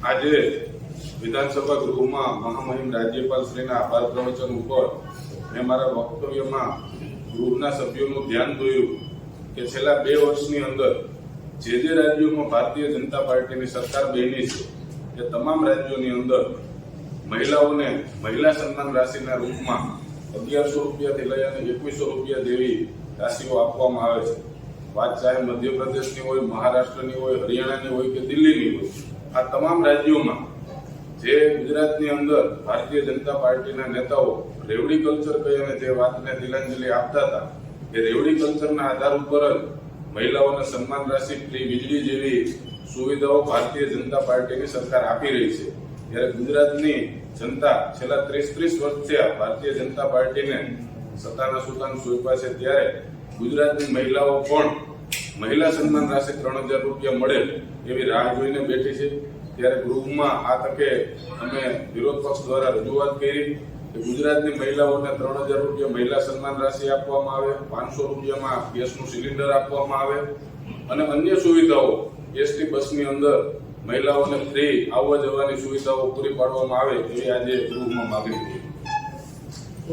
આજે વિધાનસભા ગૃહમાં મહામહિમ રાજ્યપાલ શ્રીના આભાર પ્રવચન ઉપર મેં મારા વક્તવ્યમાં ગૃહના સભ્યોનું ધ્યાન દોર્યું કે છેલ્લા 2 વર્ષની અંદર જે રાજ્યોમાં ભારતીય જનતા પાર્ટીની સરકાર બની છે તે તમામ રાજ્યોની અંદર મહિલાઓને મહિલા સન્માન રાશિના રૂપમાં 1100 રૂપિયાથી લઈ અને 2100 રૂપિયા જેવી રાશિઓ આપવામાં આવે છે। વાત ચાહે મધ્યપ્રદેશની હોય, મહારાષ્ટ્રની હોય, હરિયાણાની હોય કે દિલ્હીની હોય, આ તમામ રાજ્યોમાં જે ગુજરાતની અંદર ભારતીય જનતા પાર્ટીના નેતાઓ રેવડી કલ્ચર કહી અને જે વાતને તિલાંજલિ આપતા હતા એ રેવડી કલ્ચરના આધાર ઉપર જ મહિલાઓને સન્માન રાશિ, ફ્રી વીજળી જેવી સુવિધાઓ ભારતીય જનતા પાર્ટીની સરકાર આપી રહી છે। ત્યારે ગુજરાતની જનતા છેલ્લા 30 વર્ષથી ભારતીય જનતા પાર્ટીને સત્તાના સુકાન સોંપ્યા છે, ત્યારે ગુજરાતની મહિલાઓ પણ મહિલા સન્માન રાશિ 3000 રૂપિયા મળે એવી રાહ જોઈને બેઠી છે। ત્યારે ગૃહમાં આ તકે અમે વિરોધ પક્ષ દ્વારા રજૂઆત કરી કે ગુજરાતની મહિલાઓને 3000 રૂપિયા મહિલા સન્માન રાશિ આપવામાં આવે, 500 રૂપિયામાં ગેસનું સિલિન્ડર આપવામાં આવે અને અન્ય સુવિધાઓ એસટી બસની અંદર મહિલાઓને ફ્રી આવવા જવાની સુવિધાઓ પૂરી પાડવામાં આવે એવી આજે ગૃહમાં માગણી કરી।